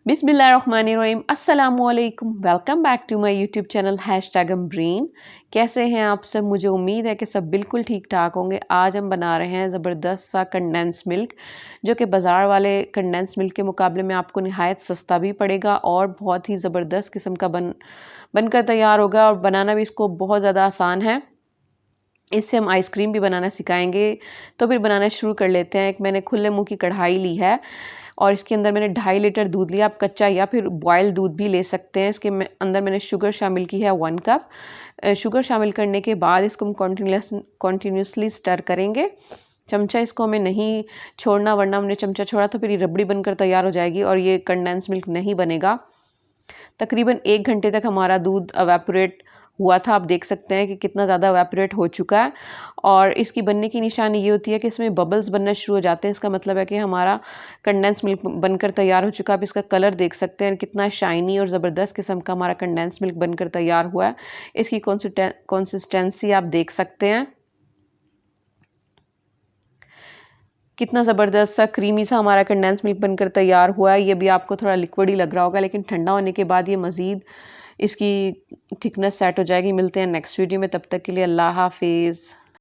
बिस्मिल्लाहिर्रहमानिर्रहीम अस्सलामुअलैकुम। Welcome back to my YouTube channel #brain. कैसे हैं आप सब? मुझे उम्मीद है कि सब बिल्कुल ठीक ठाक होंगे। आज हम बना रहे हैं ज़बरदस्त सा कंडेंस मिल्क, जो कि बाज़ार वाले कंडेंस मिल्क के मुकाबले में आपको निहायत सस्ता भी पड़ेगा और बहुत ही ज़बरदस्त किस्म का बनकर तैयार होगा और बनाना भी इसको बहुत ज़्यादा आसान है। इससे हम आइसक्रीम भी बनाना सिखाएंगे। तो फिर बनाना शुरू कर लेते हैं। एक मैंने खुले मुंह की कढ़ाई ली है और इसके अंदर मैंने 2.5 लीटर दूध लिया। आप कच्चा या फिर बॉयल दूध भी ले सकते हैं। इसके अंदर मैंने शुगर शामिल की है 1 कप। शुगर शामिल करने के बाद इसको हम कॉन्टीन्यूसली स्टर करेंगे। चमचा इसको हमें नहीं छोड़ना, वरना हमने चमचा छोड़ा तो फिर ये रबड़ी बनकर तैयार हो जाएगी और ये कंडेंस मिल्क नहीं बनेगा। तकरीबन 1 घंटे तक हमारा दूध एवेपोरेट हुआ था। आप देख सकते हैं कि कितना ज़्यादा एवेपोरेट हो चुका है और इसकी बनने की निशानी ये होती है कि इसमें बबल्स बनना शुरू हो जाते हैं। इसका मतलब है कि हमारा कंडेंस मिल्क बनकर तैयार हो चुका है। आप इसका कलर देख सकते हैं, कितना शाइनी और ज़बरदस्त किस्म का हमारा कंडेंस मिल्क बनकर तैयार हुआ है। इसकी कंसिस्टेंसी आप देख सकते हैं, कितना ज़बरदस्त सा क्रीमी सा हमारा कंडेंस मिल्क बनकर तैयार हुआ है। ये भी आपको थोड़ा लिक्विड ही लग रहा होगा, लेकिन ठंडा होने के बाद ये मज़ीद इसकी थिकनेस सेट हो जाएगी। मिलते हैं नेक्स्ट वीडियो में, तब तक के लिए अल्लाह हाफिज़।